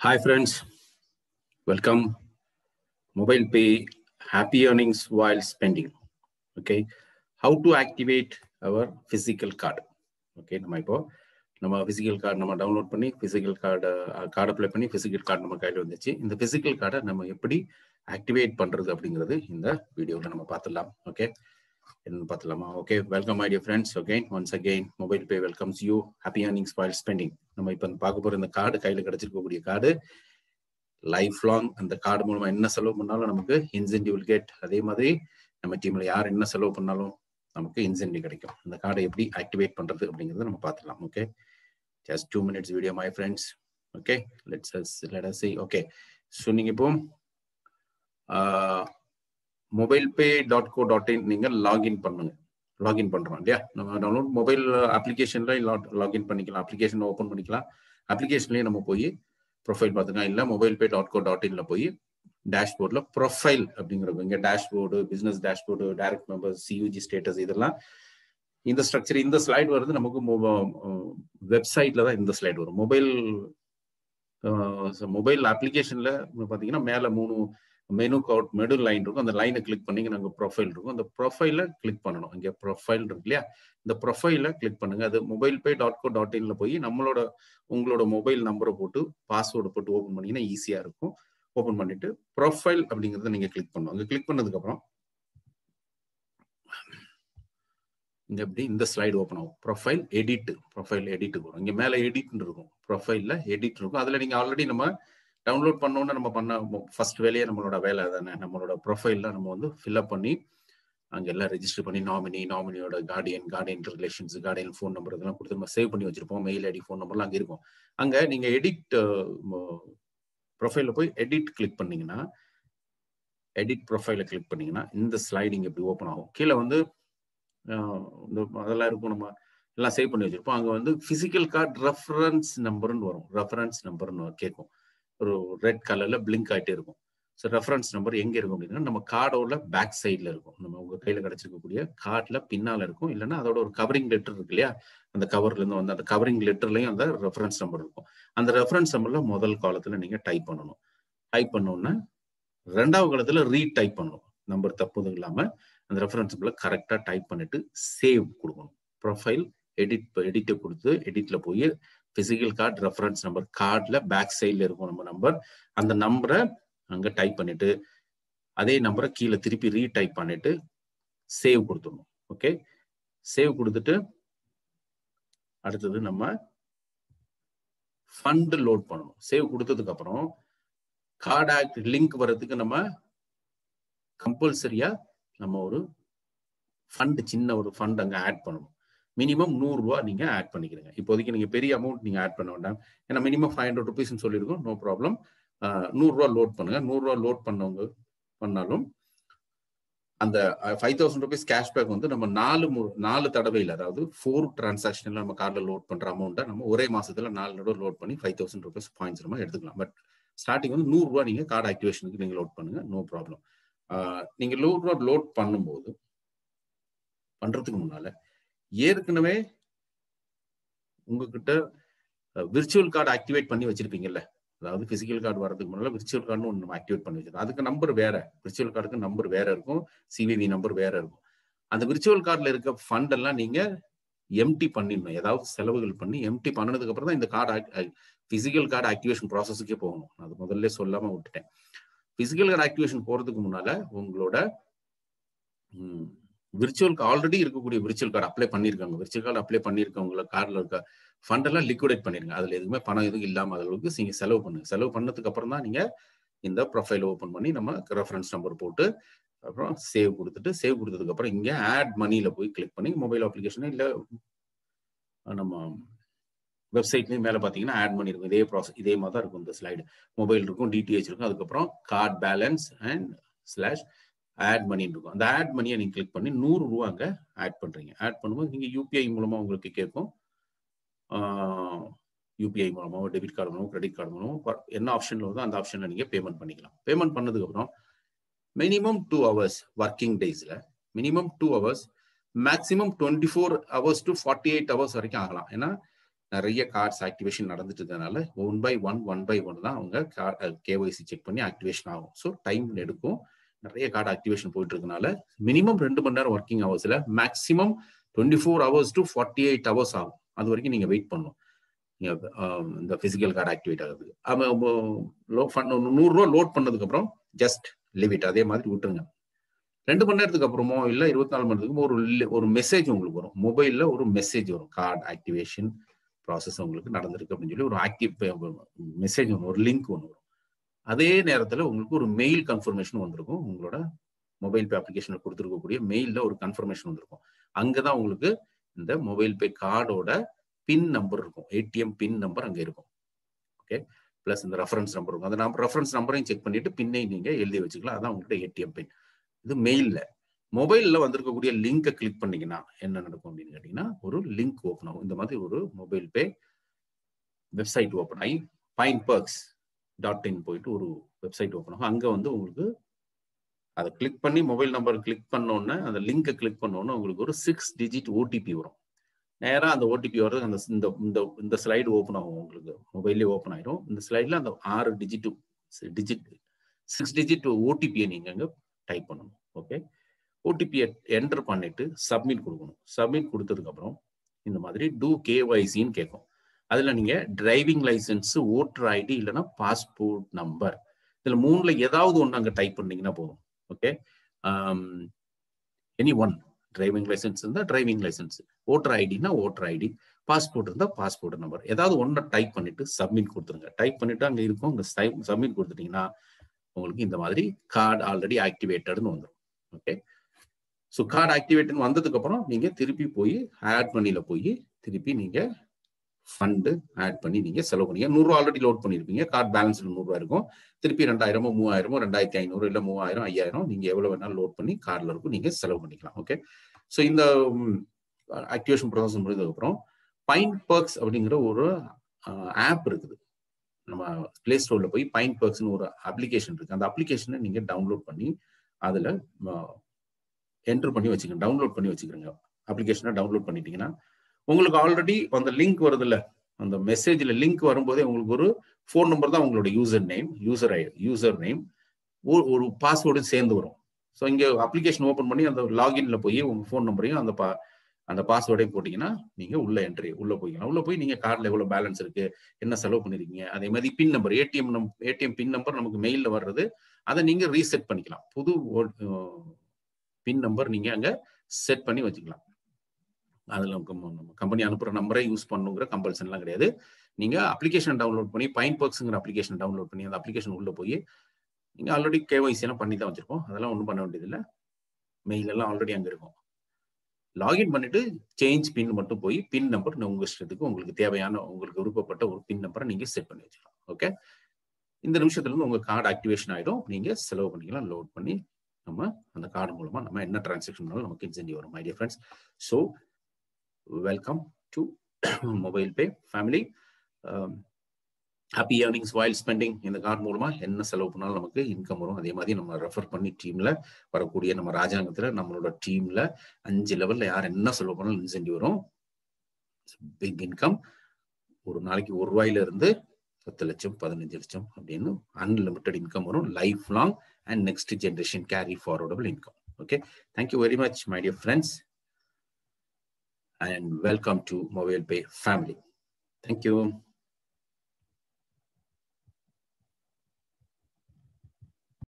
Hi friends, welcome. Mobile pay, happy earnings while spending. Okay, how to activate our physical card? Okay, நம்ம physical card நம்ம download பண்ணி physical card apply பண்ணி physical card நம்ம கையில் வந்துச்சு. இந்த physical card நம்ம எப்படி ஆக்டிவேட் பண்றது அப்படிங்கிறது இந்த வீடியோவில் நம்ம பார்த்துடலாம். ஓகே, என்ன பார்த்துலாமா? Okay, welcome my dear friends. Okay, once again mobile pay welcomes you. Happy earnings while spending. நம்ம இப்போ பார்க்க போகிற இந்த கார்டு, கையில் கிடைச்சிருக்கக்கூடிய கார்டு லைஃப் லாங். அந்த கார்டு மூலமா என்ன செலவு பண்ணாலும் நமக்கு இன்சென்டிவ் வில் கெட். அதே மாதிரி நம்ம டீம்ல யார் என்ன செலவு பண்ணாலும் நமக்கு இன்சென்டிவ் கிடைக்கும். அந்த கார்டை எப்படி ஆக்டிவேட் பண்றது அப்படிங்கறத நம்ம பார்த்துலாம். Okay, just 2 minutes video my friends. Okay, let us see. Okay, so நீங்க இப்போ mobilepay.co.in நீங்க லாகின் பண்ணுங்க. லாகின் பண்றோம் இல்லையா, நம்ம டவுன்லோட் மொபைல் அப்ளிகேஷன்ல லாகின் பண்ணிக்கலாம். அப்ளிகேஷன் ஓப்பன் பண்ணிக்கலாம். அப்ளிகேஷன்லயே நம்ம போய் ப்ரொஃபைல் பார்த்துக்கலாம். இல்லை mobilepay.co.inல போய் டேஷ்போர்டில் ப்ரொஃபைல் அப்படிங்கிறது, இங்கே dashboard, business dashboard, direct members, CEG status, இதெல்லாம் இந்த ஸ்ட்ரக்சர். இந்த ஸ்லைடு வருது நமக்கு வெப்சைட்ல தான் இந்த ஸ்லைடு வரும். மொபைல் அப்ளிகேஷன்ல பார்த்தீங்கன்னா மேலே 3 மெனு லைன் இருக்கும். அந்த லைனை கிளிக் பண்ணி நாங்கள் ப்ரொஃபைல் இருக்கும். அந்த ப்ரொஃபைல கிளிக் பண்ணணும். இங்கே ப்ரொஃபைல் இருக்கு இல்லையா, இந்த ப்ரொஃபைல கிளிக் பண்ணுங்க. அது mobilepay.co.inல போய் உங்களோட மொபைல் நம்பரை போட்டு பாஸ்வேர்டு போட்டு ஓப்பன் பண்ணீங்கன்னா ஈஸியா இருக்கும். ஓப்பன் பண்ணிட்டு ப்ரொஃபைல் அப்படிங்கிறத நீங்க கிளிக் பண்ணணும். அங்கே கிளிக் பண்ணதுக்கு அப்புறம் இங்க எப்படி இந்த ஸ்லைடு ஓப்பன் ஆகும். ப்ரொஃபைல் எடிட் வரும். இங்க மேல எடிட் இருக்கும். ப்ரொஃபைல்ல எடிட் இருக்கும். அதுல நீங்க ஆல்ரெடி நம்ம டவுன்லோட் பண்ணோன்னு நம்ம பண்ண ஃபர்ஸ்ட் வேலையே நம்மளோட வேலை தானே. நம்மளோட ப்ரொஃபைல்ல நம்ம வந்து ஃபில்அப் பண்ணி அங்க எல்லாம் ரெஜிஸ்டர் பண்ணி நாமினியோட guardian relations, guardian phone number இதெல்லாம் கொடுத்து நம்ம சேவ் பண்ணி வச்சிருப்போம். மெயில் ஐடி, ஃபோன் நம்பர்லாம் அங்கே இருக்கும். அங்க நீங்க எடிட் ப்ரொஃபைல போய் எடிட் கிளிக் பண்ணீங்கன்னா, எடிட் ப்ரொஃபைல கிளிக் பண்ணீங்கன்னா இந்த ஸ்லைடிங் எப்படி ஓப்பன் ஆகும். கீழே வந்து அதெல்லாம் இருக்கும். நம்ம எல்லாம் சேவ் பண்ணி வச்சிருப்போம். அங்க வந்து பிசிக்கல் கார்டு ரெஃபரன்ஸ் நம்பர்னு வரும். ரெஃபரன்ஸ் நம்பர்னு கேட்கும். ஒரு ரெட் கலர்ல பிளிங்க் ஆகிட்டே இருக்கும். ஸோ ரெஃபரன்ஸ் நம்பர் எங்க இருக்கும் அப்படின்னா நம்ம கார்டோட பேக் சைட்ல இருக்கும். நம்ம உங்க கையில கிடைச்சிருக்கக்கூடிய கார்ட்ல பின்னால இருக்கும். இல்லைன்னா அதோட ஒரு கவரிங் லெட்டர் இருக்கு இல்லையா, அந்த கவர்ல இருந்து வந்து அந்த கவரிங் லெட்டர்லயும் அந்த ரெஃபரன்ஸ் நம்பர் இருக்கும். அந்த ரெஃபரன்ஸ் நம்பர்ல முதல் காலத்துல நீங்க டைப் பண்ணணும். டைப் பண்ணோன்னா 2வது காலத்துல ரீடைப் பண்ணணும். நம்பர் தப்புது இல்லாம அந்த ரெஃபரன்ஸ் நம்பர்ல கரெக்டா டைப் பண்ணிட்டு சேவ் கொடுக்கணும். ப்ரொஃபைல் எடிட்டை கொடுத்து எடிட்ல போய் பிசிக்கல் கார்டு ரெஃபரன்ஸ் நம்பர் கார்டுல பேக் சைட்ல இருக்கும் நம்ம நம்பர். அந்த நம்பரை அங்க டைப் பண்ணிட்டு அதே நம்பரை கீழே திருப்பி ரீடைப் பண்ணிட்டு சேவ் கொடுத்துடணும். ஓகே, சேவ் கொடுத்துட்டு அடுத்தது நம்ம ஃபண்ட் லோட் பண்ணணும். சேவ் கொடுத்ததுக்கு அப்புறம் கார்டு ஆக்ட் லிங்க் வர்றதுக்கு நம்ம கம்பல்சரியா நம்ம ஒரு ஃபண்ட், சின்ன ஒரு ஃபண்ட் அங்க ஆட் பண்ணணும். மினிமம் 100 ரூபாய் நீங்க ஆட் பண்ணிக்கிறீங்க. இப்போதைக்கு நீங்க பெரிய அமௌண்ட் நீங்க ஆட் பண்ண வேண்டாம். ஏன்னா மினிமம் 500 rupees சொல்லியிருக்கோம். No problem. 100 ரூபாய் லோட் பண்ணுங்க. 100 ரூபாய் லோட் பண்ணாலும் அந்த 5000 rupees கேஷ்பேக் வந்து நம்ம 4 தடவையில், அதாவது 4 டிரான்சாக்ஷன்ல நம்ம கார்டில் லோட் பண்ற அமௌண்ட்டை நம்ம ஒரே மாசத்துல 4 தடவை லோட் பண்ணி 5000 rupees பாயிண்ட்ஸ் நம்ம எடுத்துக்கலாம். பட் ஸ்டார்டிங் வந்து 100 ரூபாய் நீங்க கார்டு ஆக்டிவேஷனுக்கு நீங்க லோட் பண்ணுங்க. No problem. நீங்க 100 ரூபாய் லோட் பண்றதுக்கு முன்னால ஏற்கனவே உங்ககிட்ட விர்ச்சுவல் கார்டு ஆக்டிவேட் பண்ணி வச்சிருப்பீங்கல்ல, அதாவது பிசிக்கல் கார்டு வரதுக்கு முன்னால விர்ச்சுவல் கார்டு ஒன்று நம்ம ஆக்டிவேட் பண்ணி வச்சிருக்கோம். அதுக்கு நம்பர் வேற, விர்ச்சுவல் கார்டுக்கு நம்பர் வேற இருக்கும், சிவிவி நம்பர் வேற இருக்கும். அந்த விர்ச்சுவல் கார்டுல இருக்க ஃபண்ட் எல்லாம் நீங்க எம்டி பண்ணிடணும். ஏதாவது செலவுகள் பண்ணி எம்டி பண்ணதுக்கு அப்புறம் தான் இந்த கார்டு பிசிக்கல் கார்டு ஆக்டிவேஷன் ப்ராசஸுக்கே போகணும். அது முதல்ல சொல்லாம விட்டுட்டேன். பிசிக்கல் கார்டு ஆக்டிவேஷன் போறதுக்கு முன்னால உங்களோட விர்ச்சுவல் ஆல்ரெடி இருக்கக்கூடிய விர்ச்சுவல் கார்டு அப்ளை பண்ணிருக்காங்க. விர்ச்சுவல் கார்டு அப்ளை பண்ணிருக்கவங்க கார்டில் இருக்க ஃபண்ட் எல்லாம் லிக்விடேட் பண்ணிருங்க. அதுல எதுவுமே பணம் எதுவும் இல்லாம அளவுக்கு நீங்க செலவு பண்ணுங்க. செலவு பண்ணதுக்கு அப்புறம் தான் நீங்க இந்த ப்ரொஃபைல் ஓப்பன் பண்ணி நம்ம ரெஃபரன்ஸ் நம்பர் போட்டு அப்புறம் சேவ் கொடுத்ததுக்கு அப்புறம் இங்க ஆட் மணில போய் கிளிக் பண்ணி மொபைல் அப்ளிகேஷன் இல்ல நம்ம வெப்சைட்லயும் மேல பாத்தீங்கன்னா ஆட் மணி இருக்கும். இதே ப்ராசஸ் இதே மாதிரி தான் இருக்கும். இந்த ஸ்லைடு மொபைல் இருக்கும், டிடிஹெச் இருக்கும், அதுக்கப்புறம் card balance and slash add money இருக்கும். அந்த ஆட் மணியை நீங்க கிளிக் பண்ணி 100 ரூபாய் அங்க ஆட் பண்றீங்க. ஆட் பண்ணும்போது நீங்க யூபிஐ மூலமா உங்களுக்கு கேட்கும். யூபிஐ மூலமாவோ, டெபிட் கார்டு மூலமோ, கிரெடிட் கார்டு மூலமோ என்ன ஆப்ஷன்ல வருதோ அந்த ஆப்ஷன்ல நீங்க பேமெண்ட் பண்ணிக்கலாம். பேமெண்ட் பண்ணதுக்கு அப்புறம் மினிமம் 2 hours ஒர்க்கிங் டேஸ்ல, minimum 2 hours, maximum 24 hours to 48 hours வரைக்கும் ஆகலாம். ஏன்னா நிறைய கார்ட்ஸ் ஆக்டிவேஷன் நடந்துட்டு இருக்கனால ஒன் பை ஒன் தான் அவங்க கேஒய்சி செக் பண்ணி ஆக்டிவேஷன் ஆகும். ஸோ டைம் எடுக்கும். நிறைய கார்டு ஆக்டிவேஷன் போயிட்டு இருக்கனால மினிமம் 2 மணி நேரம் working ஹவர்ஸ்ல maximum 24 hours to 48 hours ஆகும். அது வரைக்கும் நீங்க வெயிட் பண்ணணும் இந்த பிசிக்கல் கார்டு ஆக்டிவேட் ஆகுது. $100 லோட் பண்ணதுக்கு அப்புறம் ஜஸ்ட் லீவ் இட், அதே மாதிரி விட்டுருங்க. 2 மணி நேரத்துக்கு அப்புறமோ இல்ல 24 மணி நேரத்துக்கு ஒரு மெசேஜ் உங்களுக்கு வரும். மொபைல்ல ஒரு மெசேஜ் வரும், கார்டு ஆக்டிவேஷன் ப்ராசஸ் உங்களுக்கு நடந்திருக்கு அப்படின்னு சொல்லி ஒரு ஆக்டிவ் மெசேஜ் ஒன்று, ஒரு லிங்க் ஒன்று வரும். அதே நேரத்தில் உங்களுக்கு ஒரு மெயில் கன்ஃபர்மேஷன் வந்திருக்கும். உங்களோட மொபைல் பே அப்ளிகேஷனில் கொடுத்துருக்கக்கூடிய மெயிலில் ஒரு கன்ஃபர்மேஷன் வந்திருக்கும். அங்கே தான் உங்களுக்கு இந்த மொபைல் பே கார்டோட பின் நம்பர் இருக்கும், ஏடிஎம் பின் நம்பர் அங்கே இருக்கும். ஓகே, பிளஸ் இந்த ரெஃபரன்ஸ் நம்பர் இருக்கும். அந்த ரெஃபரன்ஸ் நம்பரையும் செக் பண்ணிட்டு பின்னை நீங்கள் எழுதி வச்சுக்கலாம். அதான் உங்கள்கிட்ட ஏடிஎம் பின். இது மெயிலில். மொபைலில் வந்திருக்கக்கூடிய லிங்கை கிளிக் பண்ணீங்கன்னா என்ன நடக்கும் அப்படின்னு கேட்டீங்கன்னா, ஒரு லிங்க் ஓப்பன் ஆகும். இந்த மாதிரி ஒரு மொபைல் பே வெப்சைட் ஓப்பன் ஆகி pineperks.in போயிட்டு ஒரு வெப்சைட் ஓப்பன் ஆகும். அங்கே வந்து உங்களுக்கு அதை கிளிக் பண்ணி மொபைல் நம்பர் கிளிக் பண்ணோன்னே, அந்த லிங்கை கிளிக் பண்ணோன்னே உங்களுக்கு ஒரு 6 digit ஓடிபி வரும். நேராக அந்த ஓடிபி வர்றது அந்த இந்த ஸ்லைடு ஓப்பன் ஆகும். உங்களுக்கு மொபைல்லே ஓப்பன் ஆயிடும். இந்த ஸ்லைடில் அந்த 6 digit ஓடிபியை நீங்கள் அங்கே டைப் பண்ணணும். ஓகே, ஓடிபியை என்டர் பண்ணிட்டு சப்மிட் கொடுக்கணும். சப்மிட் கொடுத்ததுக்கு அப்புறம் இந்த மாதிரி டூ கேஒய்சின்னு கேட்கும். அதுல நீங்க டிரைவிங் லைசன்ஸ், ஓட்டர் ஐடி இல்லைன்னா பாஸ்போர்ட் நம்பர், இதுல 3ல ஏதாவது ஒன்று அங்கே டைப் பண்ணீங்கன்னா போதும். Okay, any one. Driving licence இருந்தால் டிரைவிங் லைசன்ஸ், ஓட்டர் ஐடினா ஓட்டர் ஐடி, பாஸ்போர்ட் இருந்தால் பாஸ்போர்ட் நம்பர், ஏதாவது ஒன்றை டைப் பண்ணிட்டு சப்மிட் கொடுத்துருங்க. டைப் பண்ணிட்டு அங்கே இருக்கும், அங்கே சப்மிட் கொடுத்துட்டீங்கன்னா உங்களுக்கு இந்த மாதிரி கார்டு ஆல்ரெடி ஆக்டிவேட்டட்னு வந்துடும். ஓகே, ஸோ கார்டு ஆக்டிவேட்னு வந்ததுக்கு அப்புறம் நீங்க திருப்பி போய் ஆட் மணில போய் திருப்பி நீங்க ஃபண்டு ஆட் பண்ணி நீங்க செலவு பண்ணீங்க. $100 ஆல்ரெடி லோட் பண்ணிருப்பீங்க. கார்டு பேலன்ஸ் $100 இருக்கும். திருப்பி 2000, 3000, 2500 இல்ல 3000, 5000 நீங்க எவ்வளவு வேணாலும் லோட் பண்ணி கார்டுல இருக்கும், நீங்க செலவு பண்ணிக்கலாம். ஓகே, ஸோ இந்த ஆக்டிவேஷன் ப்ராசஸ் முடிஞ்சதுக்கு அப்புறம் பைன்பர்க்ஸ் அப்படிங்கிற ஒரு ஆப் இருக்குது. நம்ம பிளே ஸ்டோர்ல போய் பைன்பர்க்ஸ்னு ஒரு அப்ளிகேஷன் இருக்கு. அந்த அப்ளிகேஷனை நீங்க டவுன்லோட் பண்ணி அதுல என்டர் பண்ணி வச்சுக்கோங்க, டவுன்லோட் பண்ணி வச்சுக்கிறோங்க. அப்ளிகேஷனை டவுன்லோட் பண்ணிட்டீங்கன்னா உங்களுக்கு ஆல்ரெடி அந்த லிங்க் வருது இல்ல, அந்த மெசேஜ்ல லிங்க் வரும்போதே உங்களுக்கு ஒரு ஃபோன் நம்பர் தான் உங்களோட யூசர் நேம், ஒரு பாஸ்வேர்டும் சேர்ந்து வரும். ஸோ இங்க அப்ளிகேஷன் ஓப்பன் பண்ணி அந்த லாகின்ல போய் உங்க ஃபோன் நம்பரையும் அந்த பாஸ்வேர்டையும் போட்டீங்கன்னா நீங்க உள்ள போய்க்கலாம். உள்ள போய் நீங்க கார்டில் எவ்வளவு பேலன்ஸ் இருக்கு, என்ன செலவு பண்ணிருக்கீங்க, அதே மாதிரி பின் நம்பர், ஏடிஎம் பின் நம்பர் நமக்கு மெயில்ல வர்றது, அதை நீங்க ரீசெட் பண்ணிக்கலாம். புது பின் நம்பர் நீங்க அங்க செட் பண்ணி வச்சுக்கலாம். அதுல கம்பெனி அனுப்புற நம்பரை யூஸ் பண்ணுங்கிற கம்பல்சன் எல்லாம் கிடையாது. நீங்க அப்ளிகேஷன் டவுன்லோட் பண்ணி பைன்பர்க்ஸ்ங்கிற அப்ளிகேஷன் டவுன்லோட் பண்ணி அந்த அப்ளிகேஷன் உள்ள போய் நீங்க ஆல்ரெடி கேஒய்சி எல்லாம் பண்ணி தான் வச்சிருக்கோம். அதெல்லாம் ஒன்றும் பண்ண வேண்டியது இல்லை. மெயில் எல்லாம் ஆல்ரெடி அங்க இருக்கும். லாகின் பண்ணிட்டு சேஞ்ச் பின் மட்டும் போய் பின் நம்பர் உங்க இஷ்டத்துக்கு உங்களுக்கு தேவையான உங்களுக்கு விருப்பப்பட்ட ஒரு பின் நம்பரை நீங்க செட் பண்ணி வச்சுக்கலாம். ஓகே, இந்த நிமிஷத்துல இருந்து உங்க கார்டு ஆக்டிவேஷன் ஆயிடும். நீங்க செலவு பண்ணிக்கலாம். லோட் பண்ணி நம்ம அந்த கார்டு மூலமா நம்ம என்ன டிரான்சாக்ஷன் பண்ணாலும் நமக்கு இன்சென்டிவ் வரும். My dear friends, so welcome to mobile pay family. Happy earnings while spending. இந்த கார்டு மூலமா என்ன செலவு பண்ணாலும் நமக்கு இன்கம் வரும். அதே மாதிரி நம்ம ரெஃபர் பண்ணி டீம்ல வரக்கூடிய நம்ம ராஜாங்கத்துல நம்மளோட டீம்ல 5 லெவல்ல யார் என்ன செலவு பண்ணாலும் இன்சென்டிவ் வரும். Big income. ஒரு நாளைக்கு $1 இருந்து 10 லட்சம் 15 லட்சம் அப்படின்னு அன்லிமிட்டட் இன்கம் வரும். Life long and next generation carry forwardable income. Okay, thank you very much my dear friends. And welcome to Mobile Pay family. Thank you.